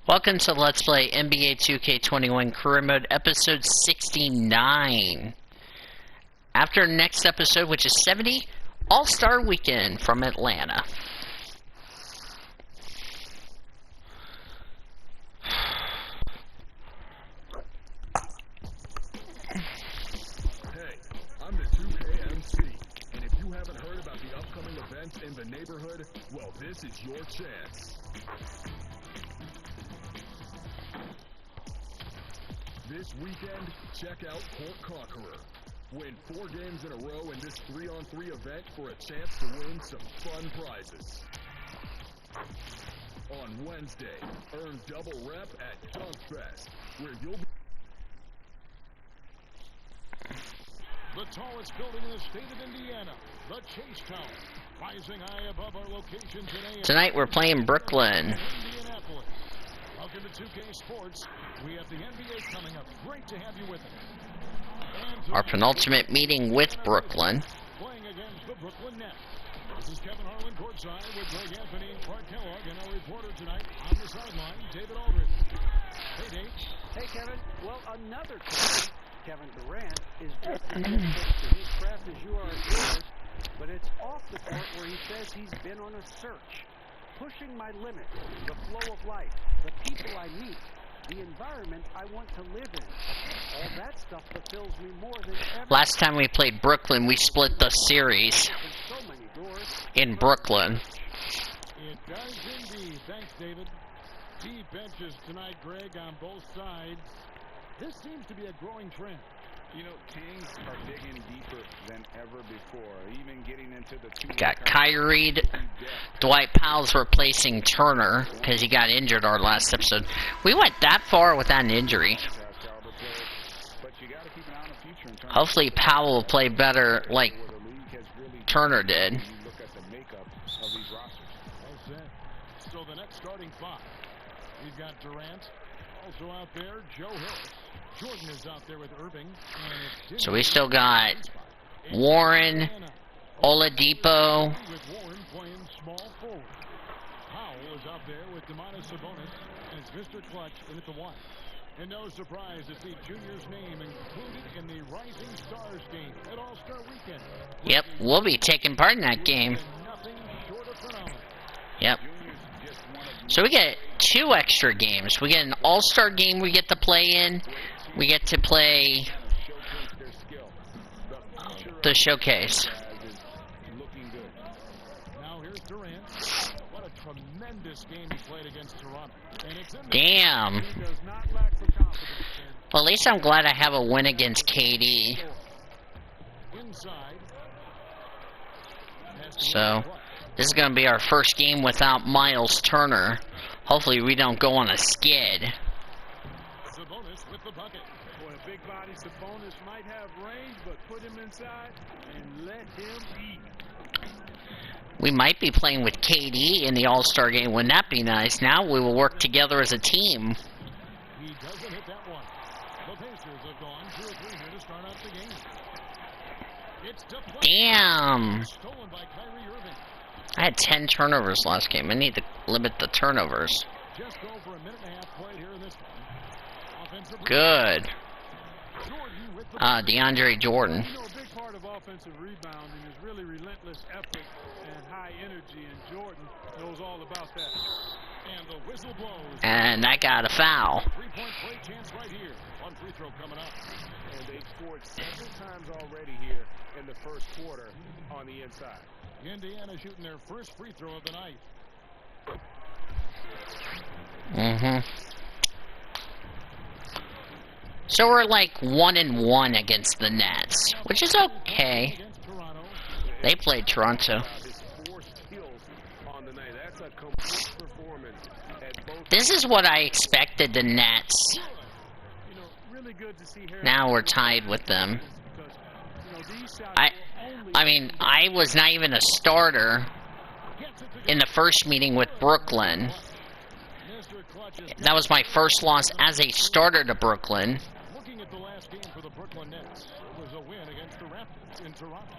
Welcome to Let's Play NBA 2K21 Career Mode Episode 69. After next episode, which is 70, All-Star Weekend from Atlanta. Hey, I'm the 2K MC, and if you haven't heard about the upcoming events in the neighborhood, well, this is your chance. This weekend, check out Court Conqueror. Win 4 games in a row in this 3-on-3 event for a chance to win some fun prizes. On Wednesday, earn double rep at Dunk Fest, where you'll be... The tallest building in the state of Indiana, the Chase Tower, rising high above our location today. Tonight we're playing Brooklyn. Indianapolis. Welcome to 2K Sports. We have the NBA coming up. Great to have you with us. Our penultimate meeting with Brooklyn. Playing against the Brooklyn Nets. This is Kevin Harlan courtside with Greg Anthony and Clark Kellogg, and our reporter tonight on the sideline, David Aldridge. Hey, Dave. Hey, Kevin. Well, another time, Kevin Durant is just as difficult to his craft as you are at yours, but it's off the court where he says he's been on a search, pushing my limits, the flow of life, the people I meet, the environment I want to live in. All that stuff fulfills me more than ever. Last time we played Brooklyn, we split the series So many doors. in Brooklyn. It does indeed. Thanks, David. Deep benches tonight, Greg, on both sides. This seems to be a growing trend. You know, Kings are digging deeper than ever before, even getting into the two. Got Kyrie. Dwight Powell's replacing Turner because he got injured our last episode. We went that far without an injury. Hopefully Powell will play better like Turner did. So the next starting 5. We've got Durant. Also out there, Joe Harris. Jordan is out there with Irving. And So we still got Warren, Oladipo. With Warren playing small forward. Powell is out there with Domantas Sabonis, and it's Mr. Clutch in at the 1. And no surprise to see Junior's name included in the Rising Stars game at All-Star Weekend. Yep, we'll be taking part in that game. Nothing short of phenomenal. Yep. So we get 2 extra games. We get an All-Star game we get to play in. We get to play the showcase. Now here's Durant. What a tremendous game he played against Toronto. And it's in the Damn. He does not lack for confidence. Well, at least I'm glad I have a win against KD. Inside. So, this is going to be our first game without Miles Turner. Hopefully we don't go on a skid. Sabonis with the bucket. Boy, a big body Sabonis might have range, but put him inside and let him eat. We might be playing with KD in the All-Star game. Wouldn't that be nice? Now we will work together as a team. He doesn't hit that one. The Pacers have gone 2 or 3 here to start out the game. It's deflected. Damn. Stolen by Kyrie Irving. I had 10 turnovers last game. I need to limit the turnovers. Just over a minute and a half play here in this one. Offensive Good. Jordan with the DeAndre Jordan. You know, a big part of offensive rebounding is really relentless effort and high energy, and Jordan knows all about that. and the whistle blows. And I got a foul. 3-point play chance right here. 1 free throw coming up. And they've scored several times already here in the first quarter on the inside. Indiana shooting their first free throw of the night. So we're like 1-1 against the Nets, which is okay. Against Toronto. They played Toronto. His 4 steals on the night. That's a complete performance at both. This is what I expected the Nets. You know, really good to see Harris. Now we're tied with them. Because, you know, these shots I mean, I was not even a starter in the first meeting with Brooklyn. Mr. Clutch is That was my first loss as a starter to Brooklyn. looking at the last game for the Brooklyn Nets. It was a win against the Raptors in Toronto.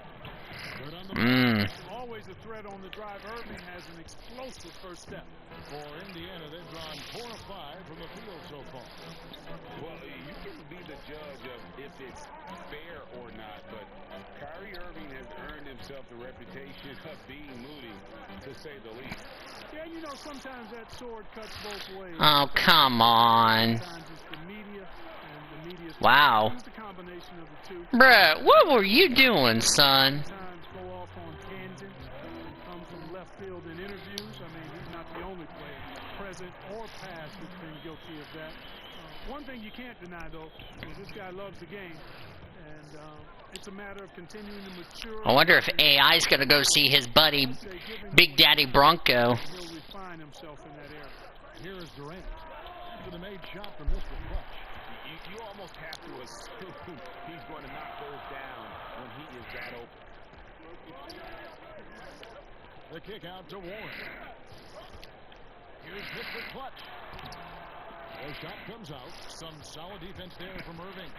Good on the always a threat on the drive. Irving has an explosive first step. For Indiana, they've drawn 4 of 5 judge of if it's fair or not, but Kyrie Irving has earned himself the reputation of being moody, to say the least. Yeah, you know, sometimes that sword cuts both ways. Oh, come on. Sometimes it's the media, and the media's Wow. it's a combination of the two. Bruh, what were you doing, son? Sometimes go off on tangents, come from left field in interviews. I mean, he's not the only player, present or past, that's been guilty of that. One thing you can't deny, though, is this guy loves the game, and it's a matter of continuing to mature. I wonder if AI's gonna go see his buddy, Big Daddy Bronco. He'll refine himself in that area. Here is Durant. After the made shot from Mr. Clutch. You almost have to assume he's going to knock those down when he is that open. The kick out to Warren. Here's Mr. Clutch. The shot comes out. Some solid defense there from Irving.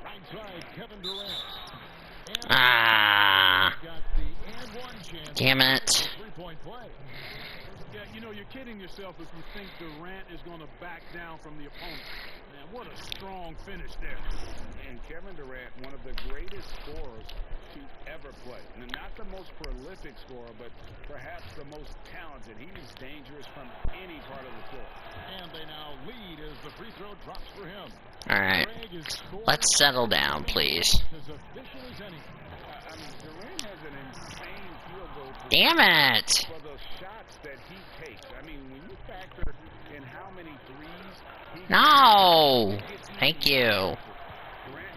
Right side, Kevin Durant. And Ah, got the and one chance. damn it. Three-point play. Yeah, you know, you're kidding yourself if you think Durant is going to back down from the opponent. Man, what a strong finish there. And Kevin Durant, one of the greatest scorers to ever play. Not the most prolific scorer, but perhaps the most talented. He is dangerous from any part of the floor. And they now lead as the free throw drops for him. Alright, Greg is scoring let's settle down, please. as official as any. I mean, Durant has an insane field goal Damn it! for the shots that he takes. I mean, when you factor in how many threes he No! Thank you. Durant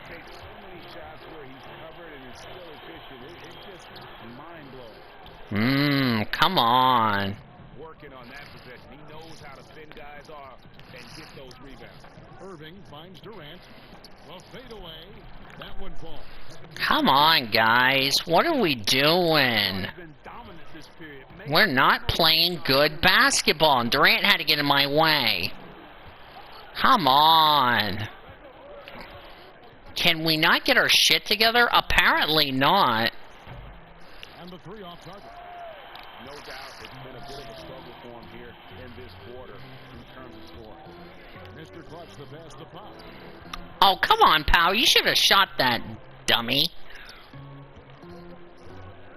takes so many shots where he's covered and is still efficient. It's just mind-blowing. Come on. Working on that possession. He knows how to spin guys off and get those rebounds. Irving finds Durant. Well, fade away. That one falls. Come on, guys. What are we doing? He's been dominant this period. We're not playing good basketball, and Durant had to get in my way. Come on. Can we not get our shit together? Apparently not. And the three off target. No doubt it's been a bit of a struggle for him here in this quarter in terms of scoring. Mr. Clutch, the pass to Pop. Oh, come on, pal. You should have shot that, dummy.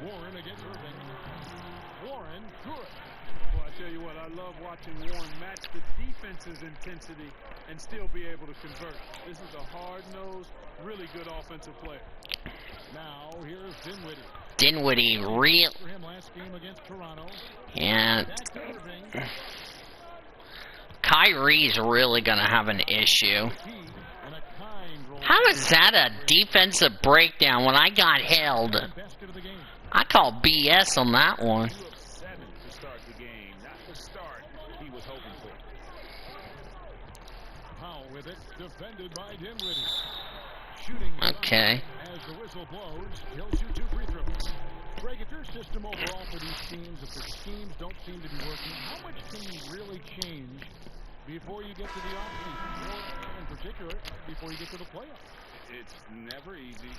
Warren against Irving. Warren, good. Well, I tell you what, I love watching Warren match the defense's intensity and still be able to convert. This is a hard-nosed, really good offensive player. Now, here's Dinwiddie. Dinwiddie, real. For him last game against Toronto. And Back to Irving. Kyrie's really gonna have an issue. He and a kind roll. How is that a defensive breakdown when I got held? Basket of the game. I call BS on that one. 2 of 7 to start the game. Not the start he was hoping for. Powell with it. Defended by Dinwiddie. Shooting. Okay. As the whistle blows, he'll shoot 2 free throws. Greg, if your system overall for these teams, if the schemes don't seem to be working, how much can you really change before you get to the offseason? Or, in particular, before you get to the playoffs? It's never easy.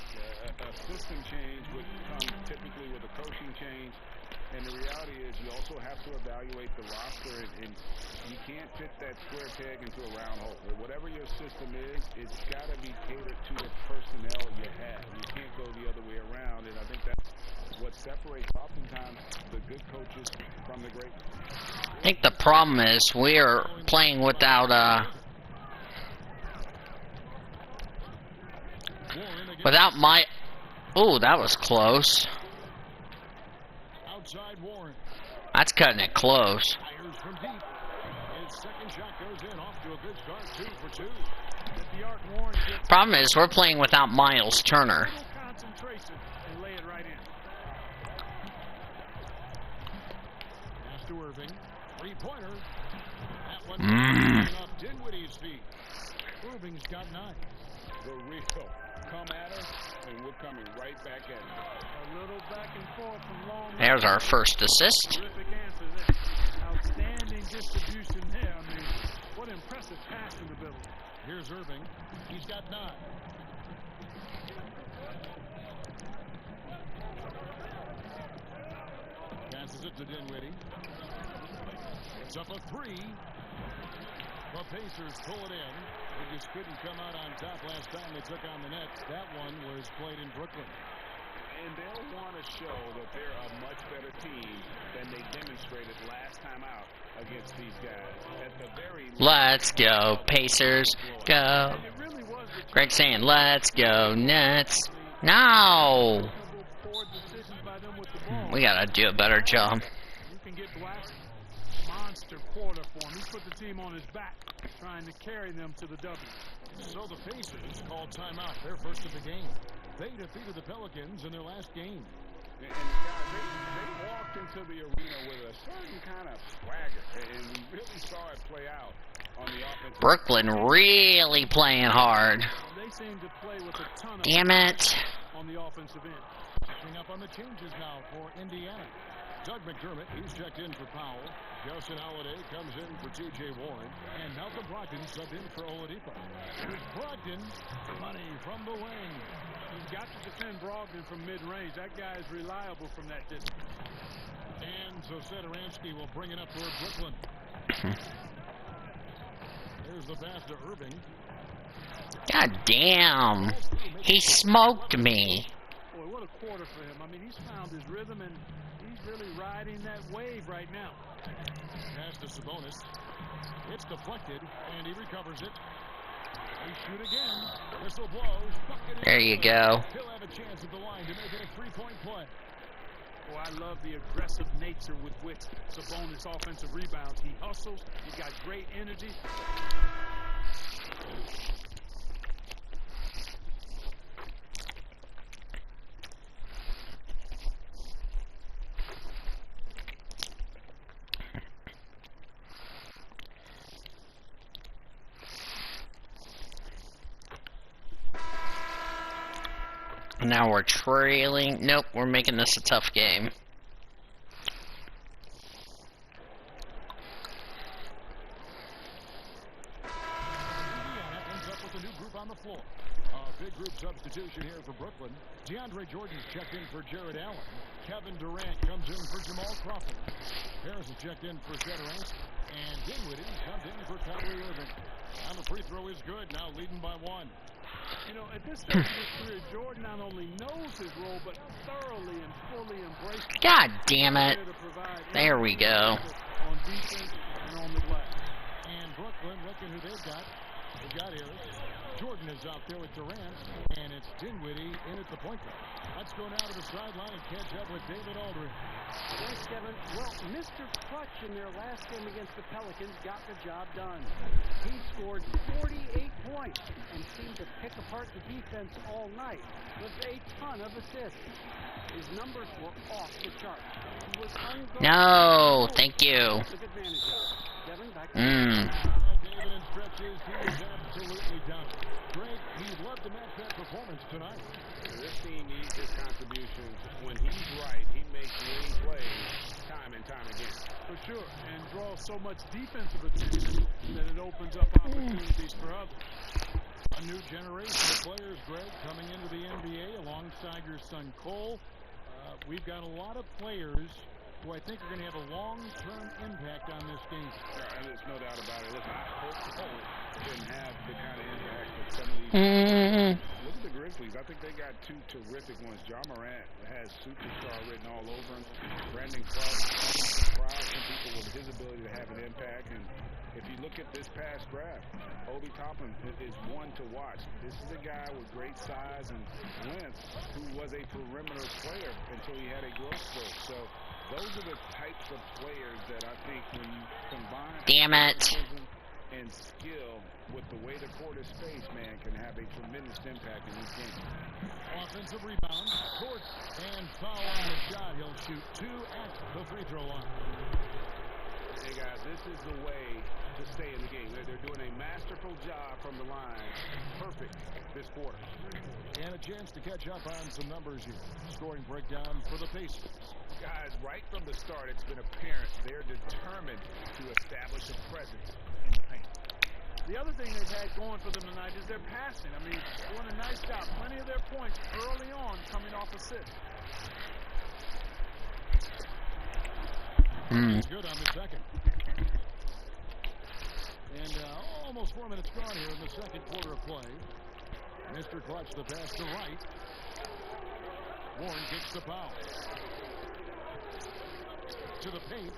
A system change would come typically with a coaching change. And the reality is you also have to evaluate the roster, and you can't fit that square peg into a round hole. Whatever your system is, it's got to be catered to the personnel you have. You can't go the other way around, and I think that's what separates oftentimes the good coaches from the great ones. I think the problem is we're playing without my. Ooh, that was close. Outside Warren. That's cutting it close. Fires from deep. His second shot goes in, off to a good start, 2 for 2. At the arc, Warren gets Problem is we're playing without Miles Turner. a little concentration and lay it right in. Pass to Irving. Three-pointer. That one off Dinwiddie's feet. Irving's got 9. The real come at us, and we're coming right back at it. A little back and forth from long. There's our first assist. Terrific answer there. Outstanding distribution there. I mean, what impressive passing ability. Here's Irving. He's got 9. Passes it to Dinwiddie. It's up a 3. The Pacers pull it in. They just couldn't come out on top last time they took on the Nets. That one was played in Brooklyn. And they'll want to show that they're a much better team than they demonstrated last time out against these guys. At the very Let's go, Pacers. Go. Greg saying, let's go, Nets. No! We gotta do a better job. You can get Black. Monster quarter for him. He's put the team on his back, trying to carry them to the W. So the Pacers called timeout, their first of the game. They defeated the Pelicans in their last game. And guys, they walked into the arena with a certain kind of swagger, and we really saw it play out on the offensive. Brooklyn really playing hard. They seem to play with a ton of Damn it. on the offensive end. Checking up on the changes now for Indiana. Doug McDermott, he's checked in for Powell. Justin Holiday comes in for T.J. Warren. And Malcolm Brogdon subbed in for Oladipo. Here's Brogdon. Money from the wing. You've got to defend Brogdon from mid-range. That guy is reliable from that distance. And so Satoransky will bring it up toward Brooklyn. There's the pass to Irving. God damn. He smoked me. Boy, what a quarter for him. I mean, he's found his rhythm, and he's really riding that wave right now. Pass to Sabonis. It's deflected, and he recovers it. They shoot again. Whistle blows. Bucket There you go. He'll have a chance at the line to make it a three-point play. Oh, I love the aggressive nature with which Sabonis offensive rebounds. He hustles. He's got great energy. Now we're trailing. Nope, we're making this a tough game. Indiana ends up with a new group on the floor. Big group substitution here for Brooklyn. DeAndre Jordan's checked in for Jared Allen. Kevin Durant comes in for Jamal Crawford. Harrison checked in for Satoransky. And Dinwiddie comes in for Kyrie Irving. And the free throw is good, now leading by one. You know, at this stage of his career, Jordan not only knows his role, but thoroughly and fully embraces it. God damn it. To provide There we go. on defense and on the glass. And Brooklyn looking who they've got. They've got Harris. Jordan is out there with Durant. And it's Dinwiddie in at the point guard. Let's go now to the sideline and catch up with David Aldridge. Yes, Kevin. Well, Mr. Clutch in their last game against the Pelicans got the job done. He scored 48 points and seemed to pick apart the defense all night with a ton of assists. His numbers were off the charts. He was unguarded. No, thank you. Took advantage of it. Kevin, back to David in stretches. He was absolutely done. Greg, he'd love to match that performance tonight. This team needs his contributions. When he's right, he makes winning plays time and time again. For sure, and draws so much defensive attention that it opens up opportunities for others. A new generation of players, Greg, coming into the NBA alongside your son Cole. We've got a lot of players who I think are going to have a long-term impact on this game. And there's no doubt about it. Listen, I hope Cole didn't have the kind of impact that some of these. Look at the Grizzlies. I think they got two terrific ones. Ja Morant has superstar written all over him. Brandon Clark surprised some people with his ability to have an impact. And if you look at this past draft, Obi Toppin is one to watch. This is a guy with great size and length who was a perimeter player until he had a growth spurt. So those are the types of players that I think when you combine Damn it. and skill with the way the court is spaced, man, can have a tremendous impact in this game. Offensive rebound, court, and foul on the shot. He'll shoot two at the free throw line. Hey, guys, this is the way to stay in the game. They're doing a masterful job from the line. Perfect this quarter. And a chance to catch up on some numbers here. Scoring breakdown for the Pacers. Guys, right from the start, it's been apparent they're determined to establish a presence in the paint. The other thing they've had going for them tonight is their passing. I mean, doing a nice job. Plenty of their points early on coming off assists. Good on the second. And almost 4 minutes gone here in the second quarter of play. Mr. Clutch, the pass to right. Warren kicks the foul. To the paint.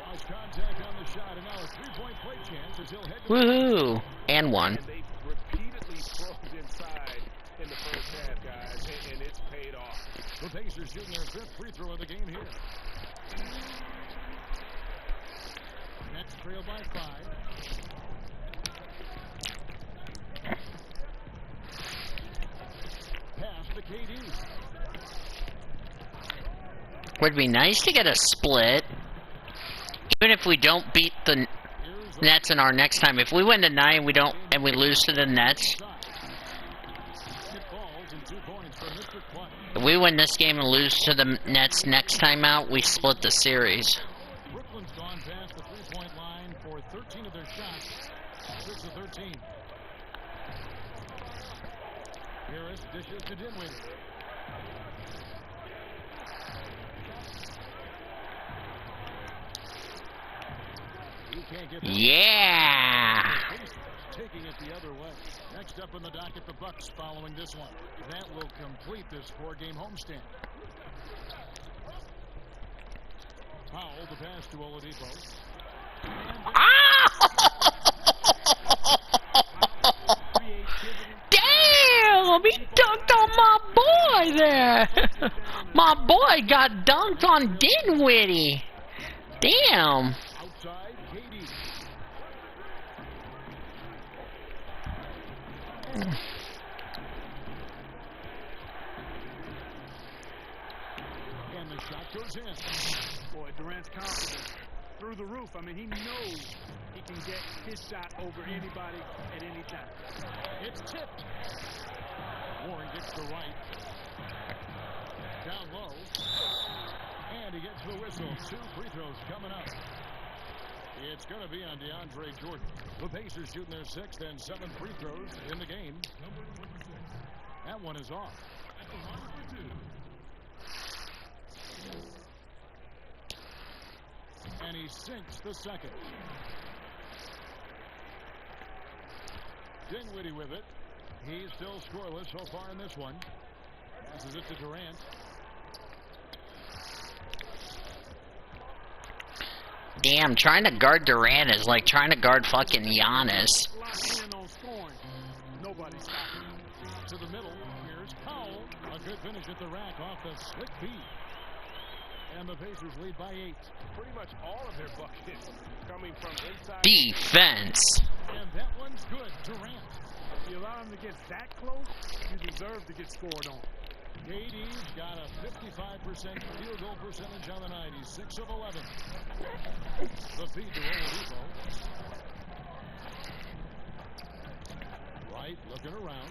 Lost contact on the shot, and now a three-point play chance as he'll head to... Woohoo! And one. And they repeatedly froze inside in the first half, guys, and it's paid off. The Pacers shooting their 5th free throw of the game here. Nets trail by 5. Pass to KD. Would be nice to get a split. Even if we don't beat the Nets in our next time. If we win tonight and we lose to the Nets. If we win this game and lose to the Nets next time out, we split the series. Brooklyn's gone past the three-point line for 13 of their shots. 6 of 13. Harris dishes to Dinwiddie. Yeah! Taking it the other way. Next up on the docket, the Bucks following this one. That will complete this 4-game homestand. Powell, the pass to Oladipo. Damn! He dunked on my boy there! My boy got dunked on Dinwiddie! Damn! Outside, KD. And the shot goes in. Boy, Durant's confidence through the roof. I mean, he knows he can get his shot over anybody at any time. It's tipped. Warren gets the right. Down low. And he gets the whistle. 2 free throws coming up. It's going to be on DeAndre Jordan. The Pacers shooting their 6th and 7th free throws in the game. That one is off. And he sinks the second. Dinwiddie with it. He's still scoreless so far in this one. Passes it to Durant. Damn, trying to guard Durant is like trying to guard fucking Giannis. To the middle. Here's Powell. A good finish at the rack off the slick feed. And the Pacers lead by 8. Pretty much all of their buckets coming from inside. Defense. And that one's good. Durant. If you allow him to get that close, you deserve to get scored on. KD's got a 55% field goal percentage on the night. He's 6 of 11. The feed to Oladipo. Right, looking around.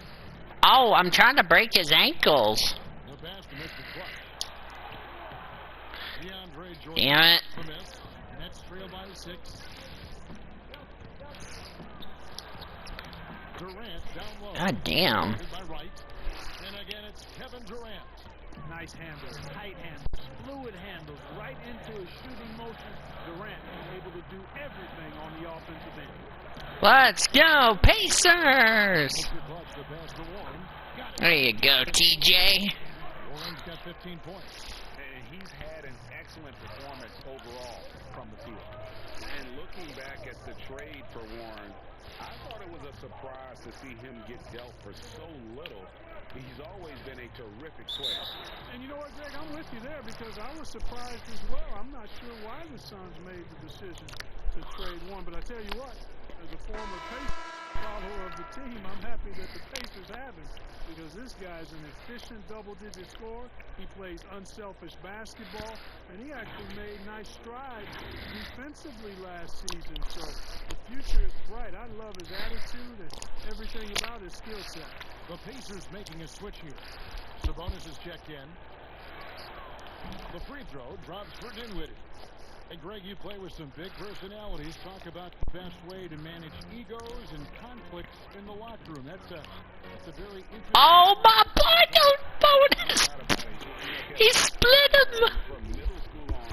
Oh, I'm trying to break his ankles. The pass to Mr. Clutch. DeAndre Jordan. Damn it. The miss. Nets trail by 6. Durant down low. God damn. By right. And again, it's Kevin Durant. Nice handles, tight handles, fluid handles, right into his shooting motion. Durant is able to do everything on the offensive end. Let's go, Pacers! Mr. Clutch, the pass to Warren. Got it. There you go, TJ. Warren's got 15 points. And he's had an excellent performance overall from the field. And looking back at the trade for Warren, I thought it was a surprise to see him get dealt for so little. He's always been a terrific player. And you know what, Greg? I'm with you there because I was surprised as well. I'm not sure why the Suns made the decision to trade Warren, but I tell you what, as a former Pacers follower of the team, I'm happy that the Pacers have him because this guy's an efficient double-digit scorer. He plays unselfish basketball, and he actually made nice strides defensively last season. So the future is bright. I love his attitude and everything about his skill set. The Pacers making a switch here. Sabonis is checked in. The free throw drops for Dinwiddie. And Greg, you play with some big personalities. Talk about the best way to manage egos and conflicts in the locker room. That's a very interesting... Oh, my boy, don't bonus! He split him! From middle school on,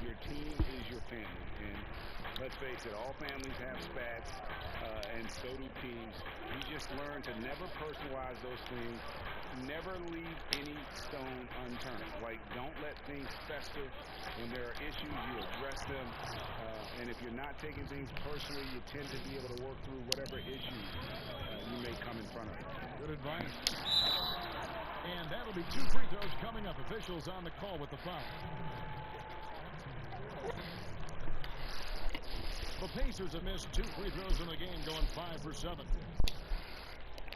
your team is your family. And let's face it, all families have spats, and so do teams. You just learn to never personalize those things. Never leave any stone unturned. Like, don't let things fester. When there are issues, you address them. And if you're not taking things personally, you tend to be able to work through whatever issues you may come in front of. Good advice. And that'll be 2 free throws coming up. Officials on the call with the foul. The Pacers have missed 2 free throws in the game, going 5 for 7.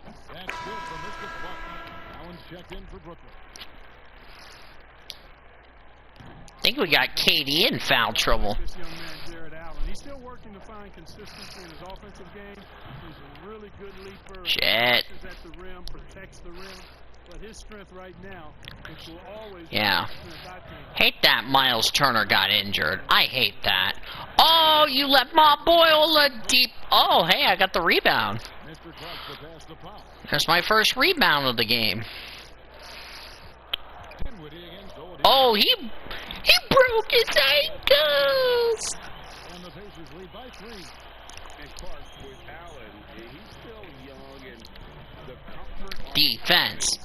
That's good for Mr. Clutch. Allen's checked in for Brooklyn. I think we got KD in foul trouble. This young man, Jared Allen, he's still working to find consistency in his offensive game. He's a really good leaper. Shit. At the rim, protects the rim. But his strength right now, which will always Yeah. be his strength, I think. Hate that Miles Turner got injured. I hate that. Oh, you let Ma Boyle a deep... Oh, hey, I got the rebound. Mr. Clutch will pass the foul. That's my first rebound of the game. Dinwiddie against Goldie. Oh, he broke his ankles. And the Pacers lead by 3. And Clark, with Allen, he's still young, and the comfort... Defense.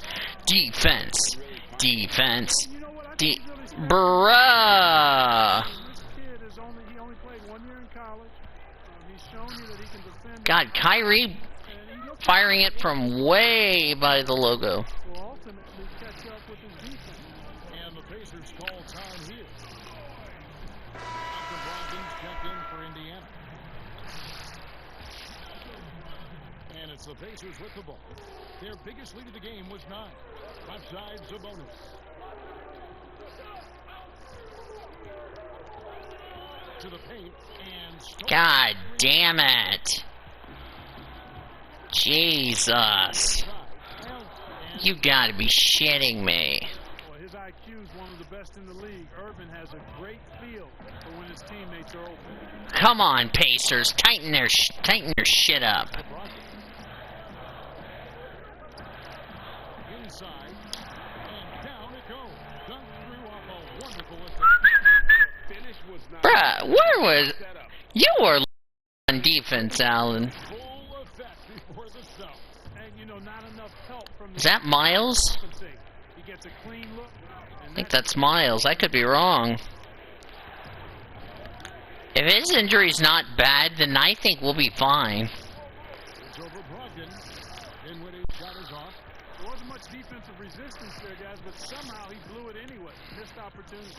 Defense. Defense. You know what? I think De he's really special. Bruh. This kid is only played 1 year in college. He's shown you that he can defend. God, Kyrie And he looks firing it from way by the logo. will ultimately catch up with his defense. And the Pacers call time here. Dr. Brogdon's checked in for Indiana. And it's the Pacers with the ball. Their biggest lead of the game was 9. Left side, Sabonis. To the paint and Stokes. God damn it. Jesus. You gotta be shitting me. Well, his IQ is one of the best in the league. Urban has a great feel for when his teammates are open. Come on, Pacers. Tighten their shit up. Inside and down it goes. Dunk through off a wonderful assist. Finish was not Bruh, where was... set up. You were on defense, Allen. Full effect before the stop. And, you know, not enough help from the Is that Miles? compensate. He gets a clean look. And I think that's Miles. I could be wrong. If his injury's not bad, then I think we'll be fine. It's over Brogdon. Dinwiddie shot is off. there wasn't much defensive resistance there, guys, but somehow he blew it anyway. Missed opportunity.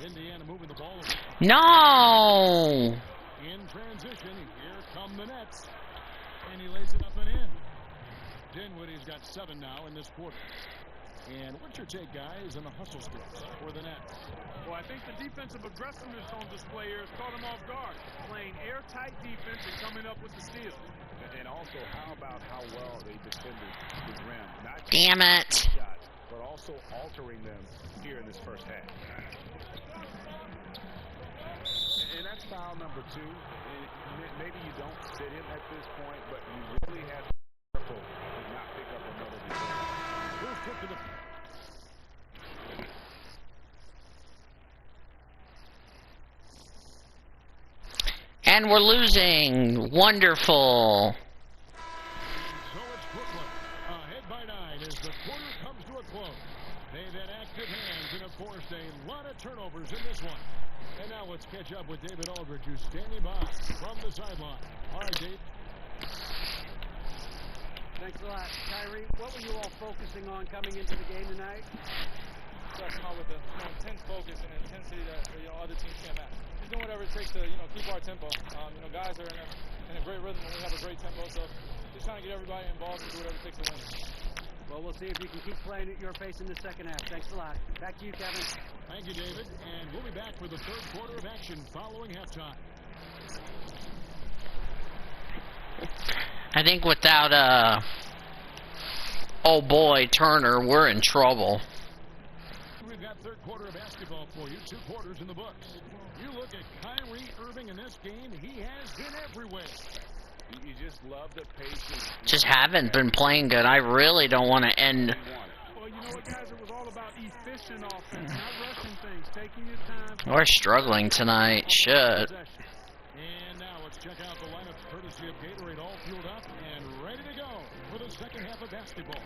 Indiana moving the ball over. No! In transition, here come the Nets. And he lays it up and in. Dinwiddie's got 7 now in this quarter. And what's your take, guys, on the hustle skills for the Nets? Well, I think the defensive aggressiveness on display here has caught him off guard. Playing airtight defense and coming up with the steal. And also, how about how well they defended the rim? Not just Damn it. shots, but also altering them here in this first half. And that's foul number 2. And maybe you don't sit him at this point, but you really have to be careful to not pick up another defense. First trip to the... And we're losing. Wonderful. So it's Brooklyn, ahead by 9 as the quarter comes to a close. They've had active hands and, of course, a lot of turnovers in this one. And now let's catch up with David Aldridge, who's standing by from the sideline. All right, Dave. Thanks a lot. Kyrie, what were you all focusing on coming into the game tonight? Come out with the intense focus and intensity that other teams can't match. Just doing whatever it takes to keep our tempo. Guys are in a great rhythm and we have a great tempo, so just trying to get everybody involved and do whatever it takes to win. Well, we'll see if you can keep playing at your pace in the second half. Thanks a lot. Back to you, Kevin. Thank you, David. And we'll be back for the third quarter of action following halftime. I think without, oh boy, Turner, we're in trouble. We've got third quarter of basketball for you. 2 quarters in the books. You look at Kyrie Irving in this game. He has been everywhere. You just love the patience. Just haven't been playing good. I really don't want to end Well, you know what, guys? It was all about efficient offense, not rushing things, taking your time. We're struggling tonight. Shit. And now let's check out the lineup courtesy of Gatorade, all fueled up and ready to go for the second half of basketball.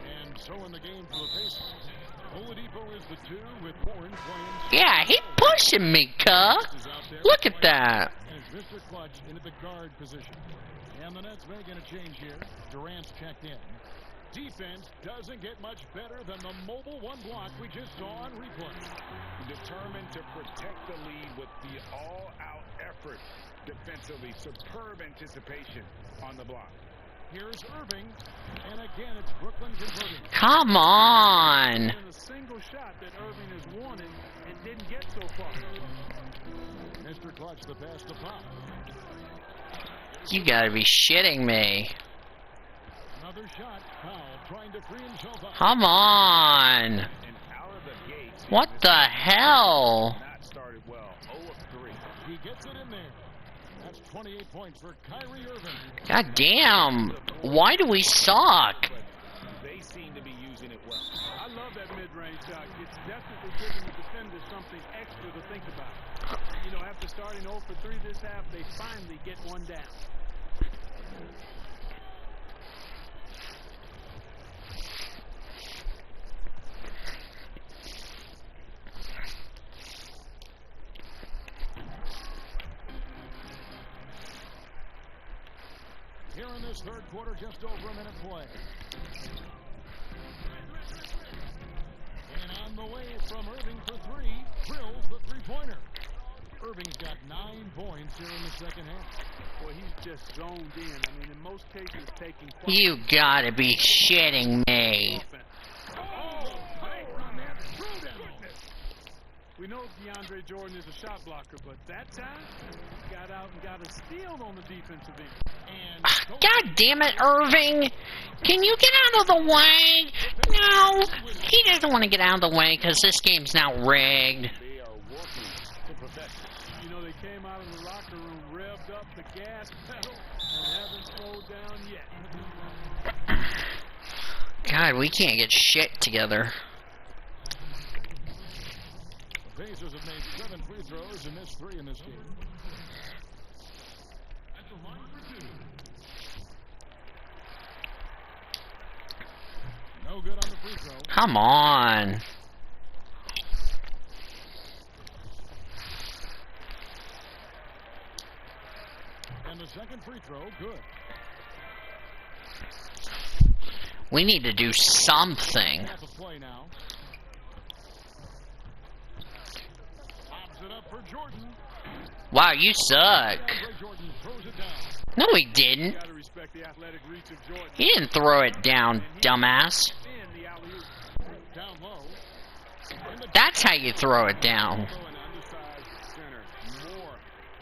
And so in the game for the Pacers, Oladipo is the 2 with Warren playing. Yeah, he pushing me, cuh. Look at that. And it's Mr. Clutch into the guard position. And the Nets making a change here. Durant's checked in. Defense doesn't get much better than the mobile one block we just saw on replay. Determined to protect the lead with the all-out effort defensively. Superb anticipation on the block. Here's Irving, and again it's Brooklyn converting. Come on. A single shot that Irving has wanted and didn't get so far. Mr. Clutch, the pass to Pop. You gotta be shitting me. Another shot. Powell trying to free himself up. Come on. And out of the gates. What the hell? Not started well. 0 of 3. He gets it in there. That's 28 points for Kyrie Irving. God damn. Why do we suck? They seem to be using it well. I love that mid-range shot. It's definitely giving the defenders something extra to think about. You know, after starting 0 for 3 this half, they finally get one down. Here in this third quarter, just over a minute play. And on the way from Irving for 3, drills the three-pointer. Irving's got 9 points here in the second half. Boy, he's just zoned in. I mean, in most cases, taking... You gotta be shitting me. We know DeAndre Jordan is a shot blocker, but that time, he got out and got a steal on the defensive end. God damn it, Irving. Can you get out of the way? No. He doesn't want to get out of the way because this game's now rigged. They are working to perfection. You know, they came out of the locker room, revved up the gas pedal, and haven't slowed down yet. God, we can't get shit together. The Pacers have made 7 free throws and missed 3 in this game. At the line for 2. No good on the free throw. Come on. And the second free throw, good. We need to do something. Half a play now. Lobs it up for Jordan. Wow, you suck. DeAndre Jordan throws it down. No, he didn't. You gotta respect the athletic reach of Jordan. He didn't throw it down, dumbass. In the alley-oop. Down low. That's how you throw it down. Also an undersized center, more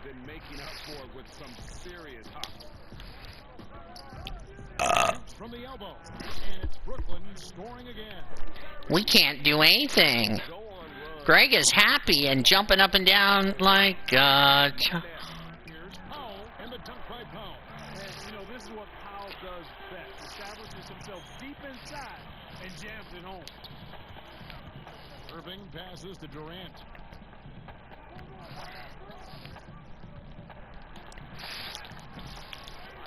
than making up for it with some serious hustle. From the elbow. And it's Brooklyn scoring again. We can't do anything. Go on run. Greg is happy and jumping up and down like, Here's Powell and the dunk by Powell. And, you know, this is what Powell does best. Establishes himself deep inside and jams it home. Irving passes to Durant.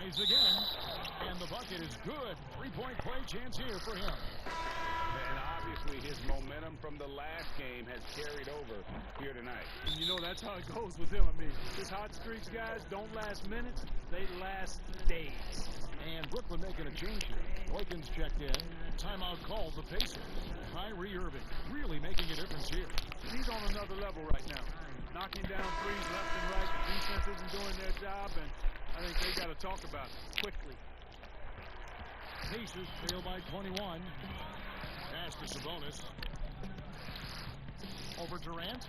Eyes again. And the bucket is good. 3-point play chance here for him. And obviously his momentum from the last game has carried over here tonight. And you know, that's how it goes with him. I mean, his hot streaks, guys, don't last minutes. They last days. And Brooklyn making a change here. Boykins checked in. Timeout called the Pacers. Kyrie Irving really making a difference here. He's on another level right now. Knocking down threes left and right. The defense isn't doing their job, and I think they got to talk about it quickly. Pacers trail by 21. Pass to Sabonis. Over Durant.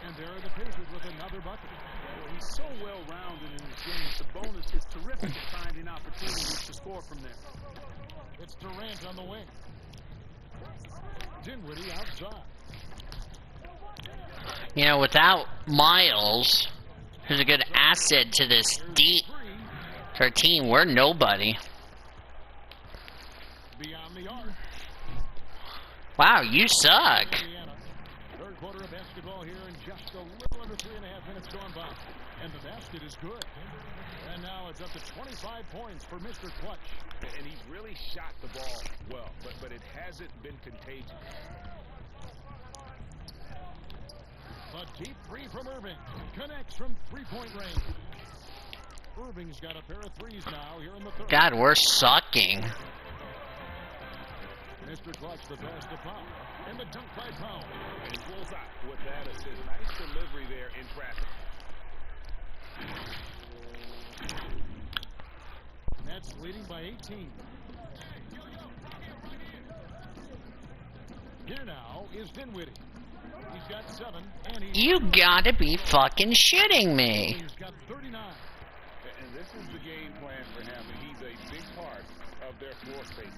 And there are the Pacers with another bucket. Well, he's so well-rounded in his game. Sabonis is terrific at finding opportunities to score from there. It's Durant on the wing. Dinwiddie outside. you know, without Miles, who's a good asset to this to our team, we're nobody. Beyond the arc. Wow, you suck. Indiana. Third quarter of basketball here in just a little under 3.5 minutes gone by. And the basket is good. And now it's up to 25 points for Mr. Clutch. And he's really shot the ball well, but it hasn't been contagious. A deep three from Irving. Connects from three-point range. Irving's got a pair of threes now here in the third. God, we're sucking. Mr. Clutch the pass to Powell. And the dunk by Powell. And he pulls out with that assist. Nice delivery there in traffic. Nets leading by 18. Here now is Dinwiddie. He's got 7, and he's... You gotta be fucking shitting me. He's got 39. And this is the game plan for him. He's a big part of their floor spacing.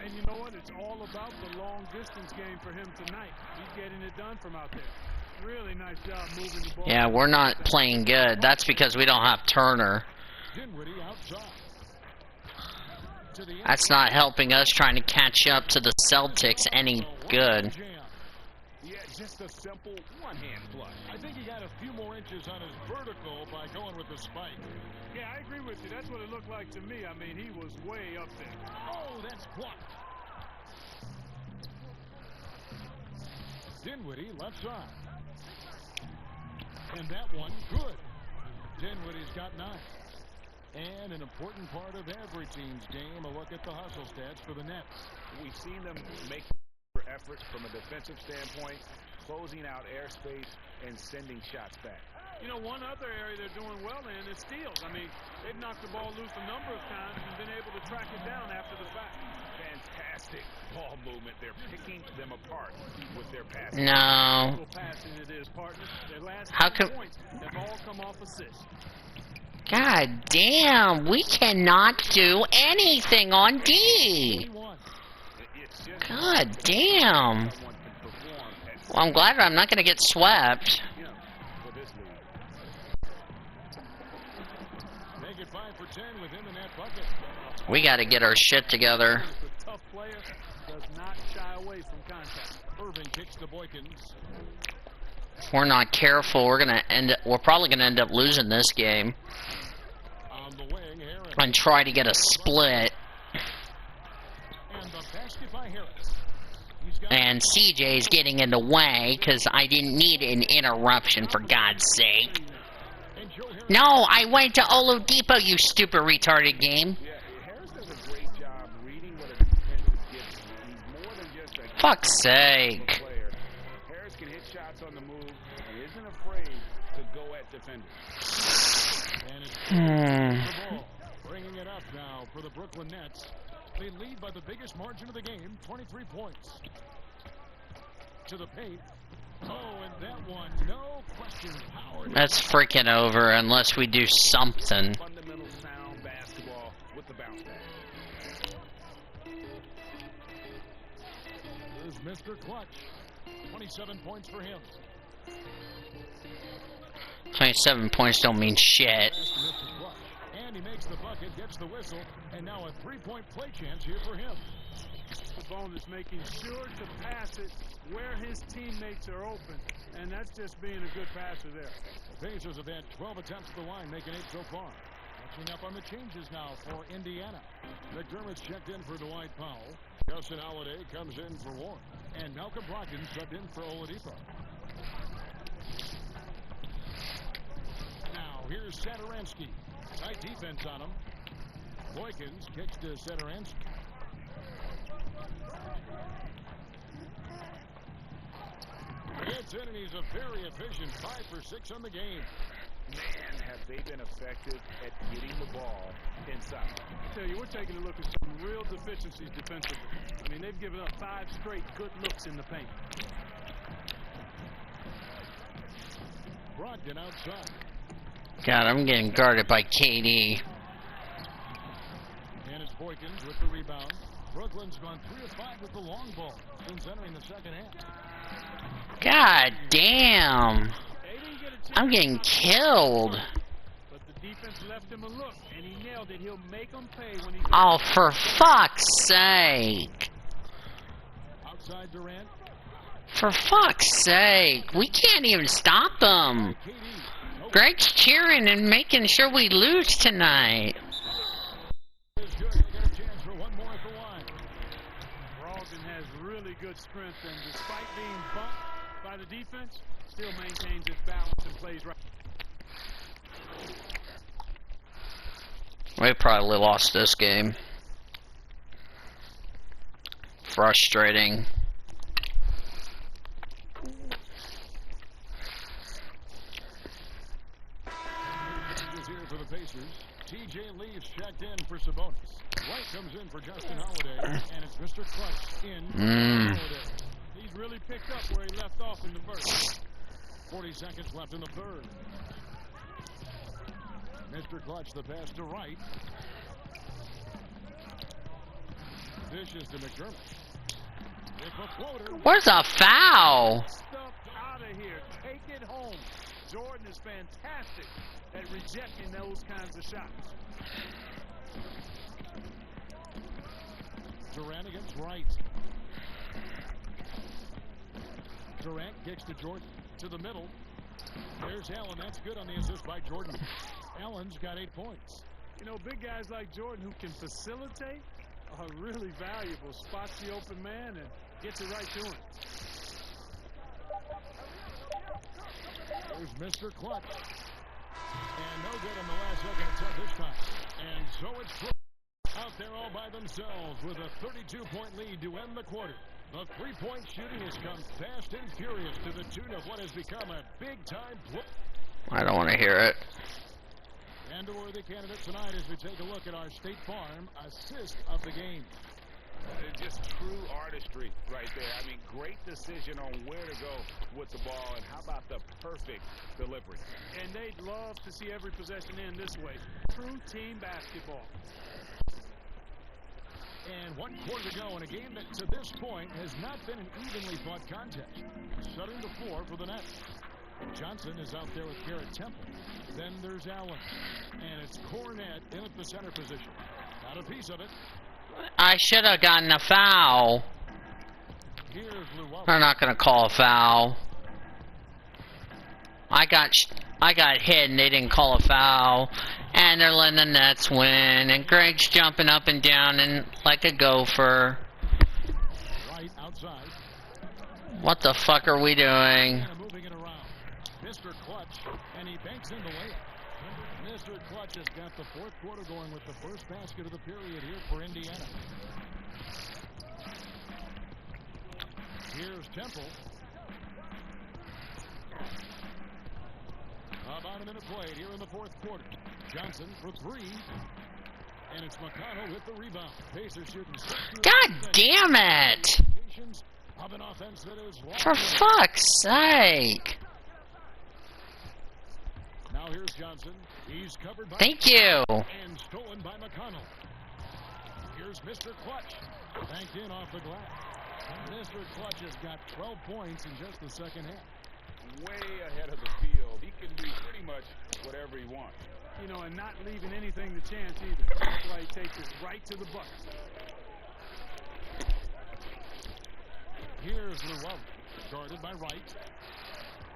And you know what? It's all about the long distance game for him tonight. He's getting it done from out there. Really nice job moving the ball. Yeah, we're not playing good. That's because we don't have Turner. Dinwiddie outside. To the That's not helping us trying to catch up to the Celtics any good. Yeah, just a simple one-hand flush. I think he got a few more inches on his vertical by going with the spike. Yeah, I agree with you. That's what it looked like to me. I mean, he was way up there. Oh, that's blocked. Dinwiddie left side. And that one good. Dinwiddie's got 9. And an important part of every team's game, a look at the hustle stats for the Nets. We've seen them make efforts from a defensive standpoint, closing out airspace and sending shots back. You know, one other area they're doing well in is steals. I mean, they've knocked the ball loose a number of times and been able to track it down after the fact. Fantastic ball movement. They're picking them apart with their passing. No. Passing it is, partner. Their last How come? points have all come off assists. God damn, we cannot do anything on D. It's just God damn. someone can perform at Well, I'm glad I'm not going to get swept. for this league. Make it 5 for 10 with him in that bucket. We got to get our shit together. The tough player does not shy away from contact. Irving kicks to Boykins. If we're not careful, we're probably going to end up losing this game On the wing, Harris. and try to get a split. And the basket by Harris. He's got And CJ's getting in the way because I didn't need an interruption, for God's sake. and Joe Harris. No, I went to Oladipo, you stupid retarded game. Yeah, Harris does a great job reading what a defense gives him. He's more than just a Fuck's sake. player. Harris can hit shots on the move and isn't afraid to go at defenders. And it's Hmm. the ball. Bringing it up now for the Brooklyn Nets. They lead by the biggest margin of the game, 23 points. To the paint. Oh, and that one, no question, powered. That's freaking over unless we do something. Fundamental sound basketball with the bounce back. Here's Mr. Clutch. 27 points for him. 27 points don't mean shit. Pass to Mr. Clutch. And he makes the bucket, gets the whistle, and now a three-point play chance here for him. Sabonis making sure to pass it where his teammates are open, and that's just being a good passer there. The Pacers have had 12 attempts at the line, making 8 so far. Catching up on the changes now for Indiana. McDermott's checked in for Dwight Powell. Justin Holiday comes in for Warren. And Malcolm Brogdon subbed in for Oladipo. Now, here's Satoransky. Tight defense on him. Boykins kicks to Satoransky. Gets in, and he's a very efficient 5 for 6 on the game. Man, have they been effective at getting the ball inside. I tell you, we're taking a look at some real deficiencies defensively. I mean, they've given up 5 straight good looks in the paint. Brogdon outside. God, I'm getting guarded by KD. And it's Boykins with the rebound. Brooklyn's gone 3 of 5 with the long ball since entering the second half. God damn. They didn't get a chance I'm getting killed. but the defense left him a look, and he nailed it. He'll make them pay when he Oh, for fuck's sake. inside Durant. For fuck's sake, we can't even stop them. KD. Greg's cheering and making sure we lose tonight. Is good. They get a chance for one more at the line. Brogdon has really good strength, and despite being bumped by the defense, still maintains his balance and plays right. We probably lost this game. Frustrating. Changes here for the Pacers. TJ leaves, checked in for Sabonis. White comes in for Justin Holiday, and it's Mr. Clutch in for Holiday. He's really picked up where he left off in the first. 40 seconds left in the third. Mr. Clutch, the pass to Wright. Dishes to McDermott. With a floater. Where's a foul? Stuff out of here. Take it home. Jordan is fantastic at rejecting those kinds of shots. Durant against Wright. Durant kicks to Jordan. To the middle. There's Allen. That's good on the assist by Jordan. Allen's got 8 points. You know, big guys like Jordan who can facilitate are really valuable. Spots the open man and gets it right to him. There's Mr. Clutch. And no good on the last second attempt this time. And so it's out there all by themselves with a 32-point lead to end the quarter. The three-point shooting has come fast and furious to the tune of what has become a big-time play. I don't want to hear it. And a worthy candidate tonight as we take a look at our State Farm assist of the game. Just true artistry right there. I mean, great decision on where to go with the ball, and how about the perfect delivery. And they'd love to see every possession end this way. True team basketball. And 1 quarter to go in a game that to this point has not been an evenly fought contest. Shutting the floor for the Nets. Johnson is out there with Garrett Temple. Then there's Allen. And it's Cornette in at the center position. Got a piece of it. I should have gotten a foul. Here's Llewellyn. They're not going to call a foul. I got hit and they didn't call a foul. And they're letting the Nets win. And Greg's jumping up and down and like a gopher. Right outside. What the fuck are we doing? Moving it around. Mr. Clutch, and he banks in the layup. Mr. Clutch has got the fourth quarter going with the first basket of the period here for Indiana. Here's Temple. About a minute played here in the fourth quarter. Johnson for three. And it's McConnell with the rebound. Pacers shooting. God damn it! Of an offense that is For fuck's sake. Now here's Johnson. He's covered by Thank you. and stolen by McConnell. Here's Mr. Clutch. Banked in off the glass. Mr. Clutch has got 12 points in just the second half. Way ahead of the field. He can do pretty much whatever he wants. You know, and not leaving anything to chance either. That's why he takes it right to the bucket. Here's Llewellyn. Guarded by Wright.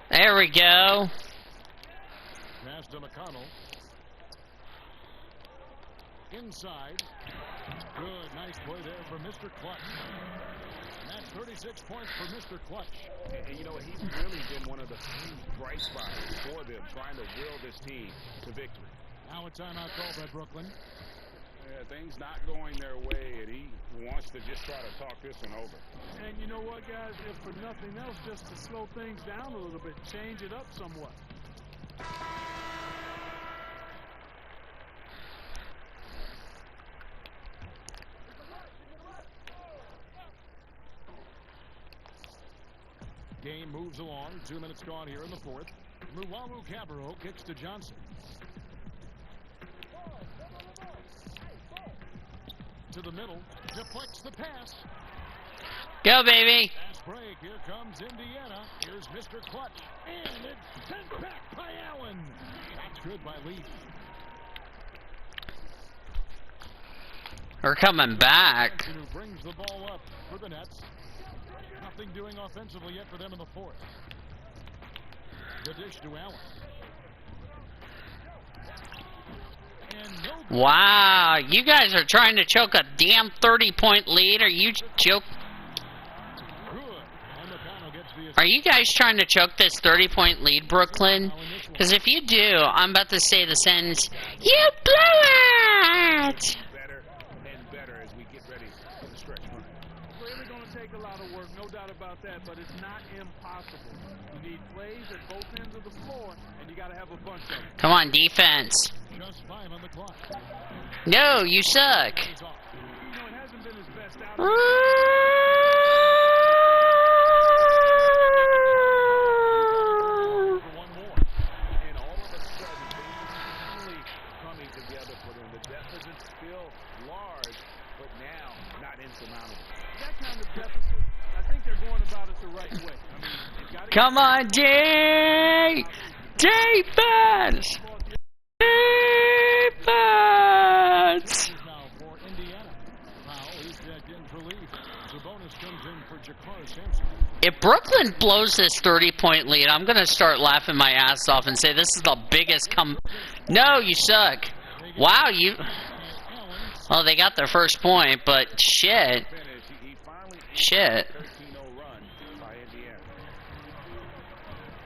There we go. Pass to McConnell. Inside. Good, nice play there for Mr. Clutch. And that's 36 points for Mr. Clutch. And you know, he's really been one of the few bright spots for them, trying to will this team to victory. Now a timeout call by Brooklyn. Things not going their way, and he wants to just try to talk this one over. And you know what, guys? If for nothing else, just to slow things down a little bit, change it up somewhat. Game moves along. 2 minutes gone here in the fourth. Luwawu-Cabarrot kicks to Johnson. To the middle. Deflects the pass. Go, baby. Fast break. Here comes Indiana. Here's Mr. Clutch. And it's sent back by Allen. That's good by Lee. We're coming back. Who brings the ball up for the Nets. Nothing doing offensively yet for them in the fourth. The dish to Allen. And no. Wow, you guys are trying to choke a damn 30-point lead. Are you Good. And the panel gets the Are you guys trying to choke this 30-point lead, Brooklyn? Because if you do, I'm about to say the sentence, you blew it! Better and better as we get ready for the stretch run. Clearly going to take a lot of work, no doubt about that, but it's not impossible. You need plays at both ends of the floor, and you got to have a bunch of them. Come on, defense. just 5 on the clock. No, you suck. He's off. You know, it hasn't been his best outing. For one more. And all of a sudden, things are finally coming together for them. The deficit's still large, but now not insurmountable. That kind of deficit, I think they're going about it the right way. I mean, you got to Come on, D! Defense! Defense! Now for Indiana. Powell, he's checked in for Lee. Sabonis comes in for Jakar Sampson. If Brooklyn blows this 30-point lead, I'm going to start laughing my ass off and say this is the biggest No, you suck. Wow, you... Oh, they got their first point, but shit. He finally Shit. 13-0 run by Indiana.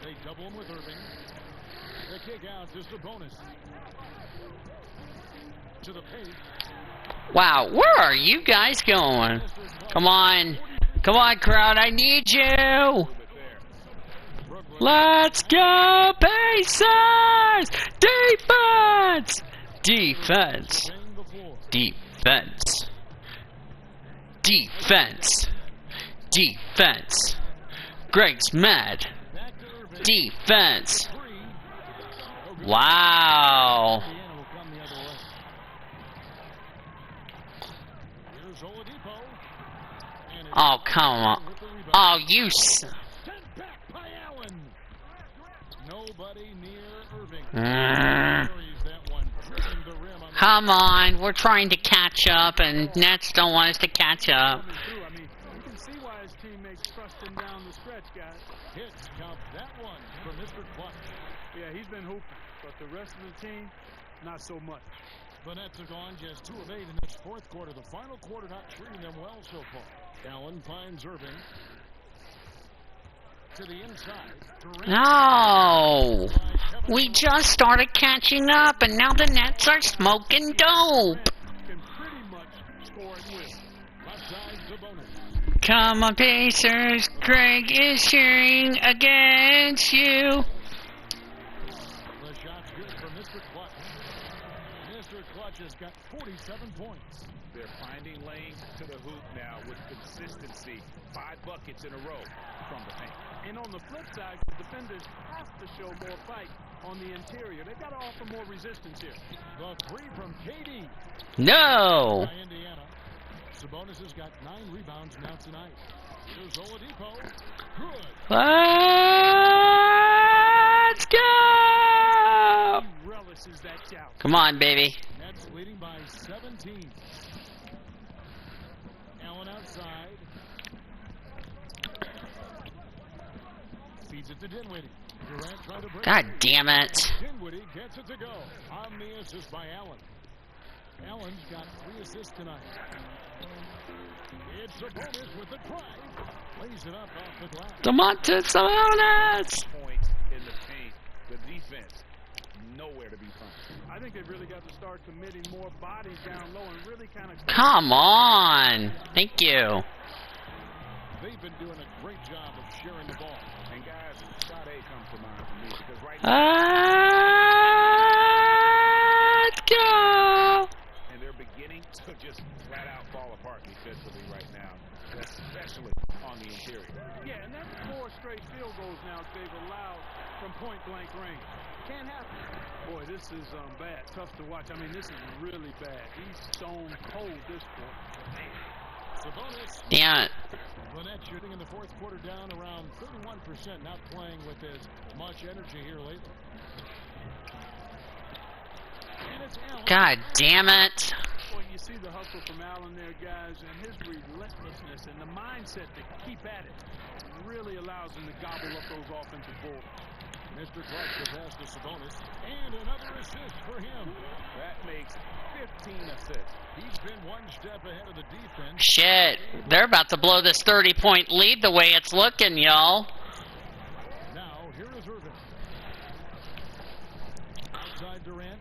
They double him with Irving. The kick out to Sabonis. To the paint. Wow, where are you guys going? Come on. Come on, crowd, I need you. Let's go, Pacers! Defense! Defense. Defense. Defense. Defense. Greg's mad. Defense. Wow. Oh, come on. Oh, you Sent back by Allen. Nobody near Irving. Mm. Carries that one, tripping the rim on the Come on, we're trying to catch up, and Nets don't want us to catch up. coming through. I mean, you can see why his teammates trust him down the stretch, guys. hits. Count that one for Mr. Clutch. Yeah, he's been hooping, but the rest of the team, not so much. The Nets have gone just 2 of 8 in this fourth quarter. The final quarter not treating them well so far. Allen finds Irving. To the inside. Durant. No! We just started catching up, and now the Nets are smoking dope. Can pretty much score and win. Left side, Sabonis. Come on, Pacers. Greg is cheering against you. The shot's good for Mr. Clutch. Mr. Clutch has got 47 points. They're finding lanes to the hoop now with consistency. 5 buckets in a row from the paint. And on the flip side, the defenders have to show more fight on the interior. They've got to offer more resistance here. The 3 from KD. No! By Indiana. Sabonis has got 9 rebounds now tonight. Here's Oladipo. Good. Let's go! He relishes that shout. Come on, baby. Nets leading by 17. Allen outside. Feeds it to Dinwiddie. Durant trying to break. God damn it. Dinwiddie gets it to go. On the assist by Allen. Allen's got 3 assists tonight. It's Sabonis with the drive. Lays it up off the glass. Domantas Sabonis! Points in the paint. The defense, nowhere to be found. I think they've really got to start committing more bodies down low and really kind of... Come on! Thank you. They've been doing a great job of sharing the ball. And guys, Sade comes to mind for me because right Uh, now, Let's go! and they're beginning to just flat out fall apart defensively right now, especially on the interior. Yeah, and that's 4 straight field goals now they've allowed from point-blank range. Can't happen. Boy, this is bad. Tough to watch. I mean, this is really bad. He's stone cold this point. Sabonis. Damn it. Lynette shooting in the fourth quarter down around 31%, not playing with as much energy here lately. And it's Allen. God damn it. Well, you see the hustle from Allen there, guys, and his relentlessness and the mindset to keep at it really allows him to gobble up those offensive boards. Mr. Clutch the pass to Sabonis, and another assist for him. That makes 15 assists. He's been one step ahead of the defense. Shit, they're about to blow this 30-point lead the way it's looking, y'all. Now, here is Irving. Outside Durant.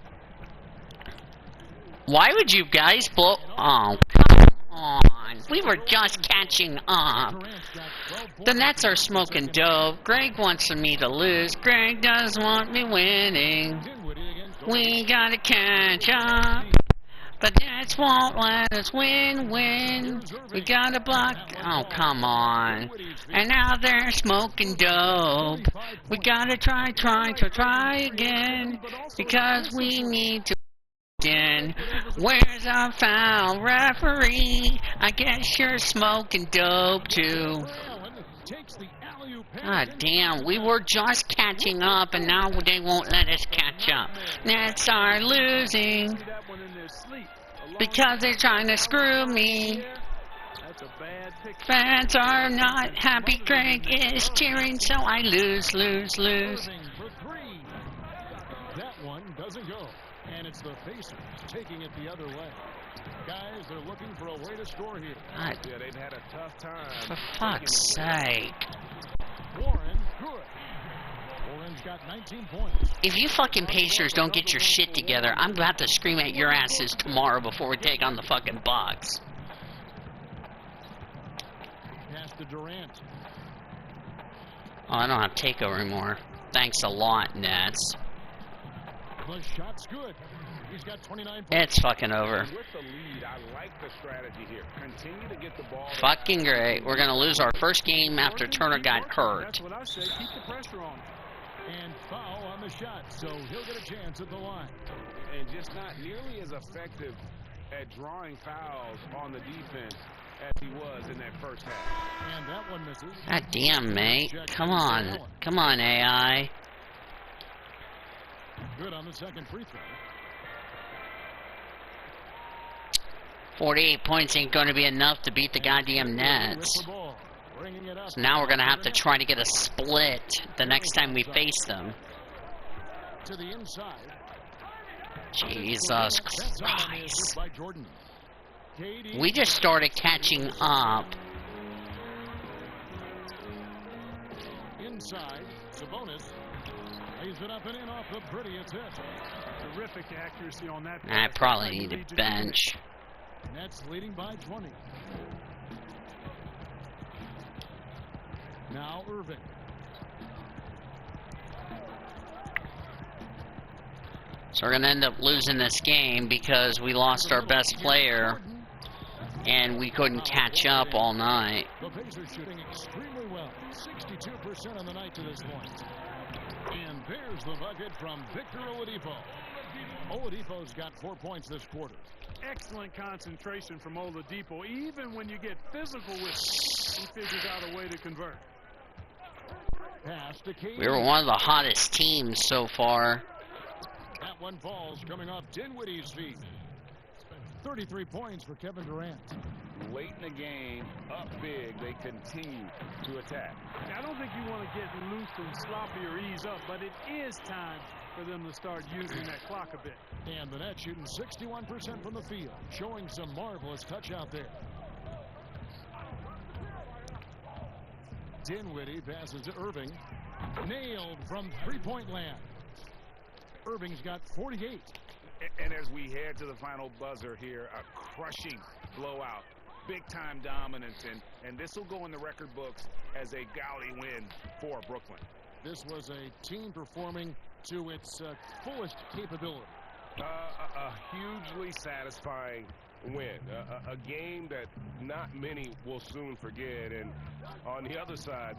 Why would you guys blow? Oh, come on. We were just catching up. The Nets are smoking dope. Greg wants me to lose. Greg doesn't want me winning. We gotta catch up. The Nets won't let us win. We gotta block. Oh, come on. And now they're smoking dope. We gotta try again. Because we need to. Where's our foul, referee? I guess you're smoking dope too. God damn, we were just catching up and now they won't let us catch up. Nets are losing because they're trying to screw me. Fans are not happy. Greg is cheering, so I lose. That one doesn't go. And it's the Pacers taking it the other way. Guys, they're looking for a way to score here. God, Yeah, they've had a tough time. for fuck's sake. Warren, good. Warren's got 19 points. If you fucking Pacers don't get your shit together, I'm about to scream at your asses tomorrow before we take on the fucking Bucks. Pass to Durant. Oh, I don't have takeover anymore. Thanks a lot, Nets. The shot's good. He's got 29 points. It's fucking over. With the lead, I like the strategy here. Continue to get the ball. Fucking great. We're gonna lose our first game after Turner got hurt. That's what I say. Keep the pressure on him. And foul on the shot, so he'll get a chance at the line. And just not nearly as effective at drawing fouls on the defense as he was in that first half. And that one misses. God damn, mate. Come on. Come on, AI. Good on the second free throw. 48 points ain't going to be enough to beat the goddamn Nets. So now we're going to have to try to get a split the next time we face them. To the inside. Jesus Christ. We just started catching up. Inside, Sabonis lays it up and in off the prettiest hit. Terrific accuracy on that. I probably need a bench. Nets leading by 20. Now Irving. So we're going to end up losing this game because we lost our best player and we couldn't catch up all night. The Pacers shooting extremely well. 62% on the night to this point. And there's the bucket from Victor Oladipo. Oladipo's got 4 points this quarter. Excellent concentration from Oladipo. Even when you get physical with him, he figures out a way to convert. Pass to KD. We were one of the hottest teams so far. That one falls coming off Dinwiddie's feet. 33 points for Kevin Durant. Late in the game, up big, they continue to attack. I don't think you want to get loose and sloppy or ease up, but it is time for them to start using that clock a bit. And the Nets shooting 61% from the field, showing some marvelous touch out there. Dinwiddie passes to Irving. Nailed from three-point land. Irving's got 48. And as we head to the final buzzer here, a crushing blowout. Big-time dominance, and this will go in the record books as a gaudy win for Brooklyn. This was a team performing to its fullest capability. A hugely satisfying win. A game that not many will soon forget. And on the other side,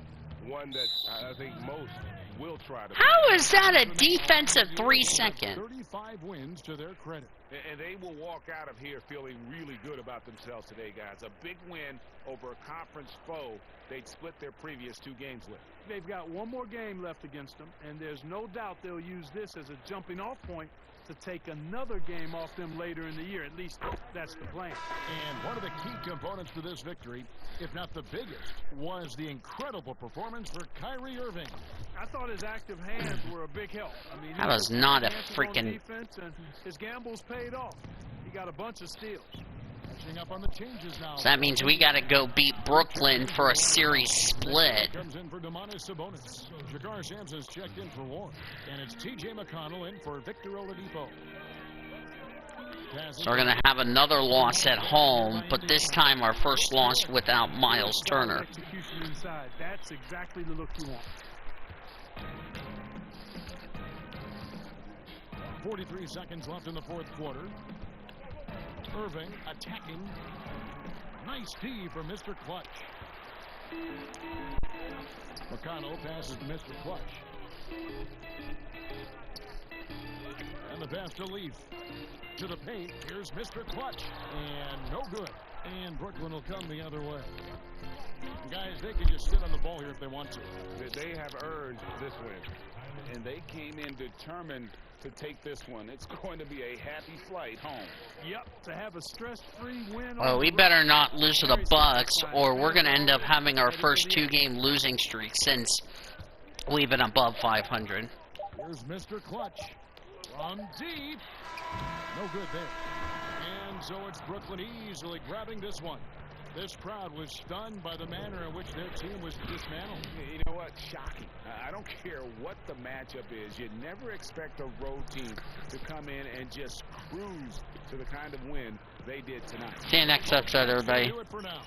one that I think most will try to. How is that a defensive 3-second? 35 wins to their credit. And they will walk out of here feeling really good about themselves today, guys. A big win over a conference foe they'd split their previous 2 games with. they've got one more game left against them, and there's no doubt they'll use this as a jumping-off point to take another game off them later in the year. At least that's the plan. And one of the key components to this victory, if not the biggest, was the incredible performance for Kyrie Irving. I thought his active hands were a big help. I mean, That was not a chances on freaking... defense, and his gambles paid off. He got a bunch of steals. Catching up on the changes now. So that means we got to go beat Brooklyn for a series split. Comes in for Domantas Sabonis. Shakar Sampson's checked in for Warren. And it's T.J. McConnell in for Victor Oladipo. So we're going to have another loss at home, but this time our first loss without Miles Turner. Execution inside. That's exactly the look you want. 43 seconds left in the fourth quarter. Irving attacking. Nice D for Mr. Clutch. McConnell passes to Mr. Clutch. And the pass to Leaf. To the paint. Here's Mr. Clutch. And no good. And Brooklyn will come the other way. Guys, they can just sit on the ball here if they want to. They have earned this win. And they came in determined to take this one. It's going to be a happy flight home. Yep, to have a stress-free win. Well, we better not lose to the Bucks, or we're going to end up having our first two-game losing streak since we've been above 500. Here's Mr. Clutch. From deep. No good there. And so it's Brooklyn easily grabbing this one. This crowd was stunned by the manner in which their team was dismantled. You know what? Shocking. I don't care what the matchup is. You never expect a road team to come in and just cruise to the kind of win they did tonight. See you next episode, everybody. Do it for now.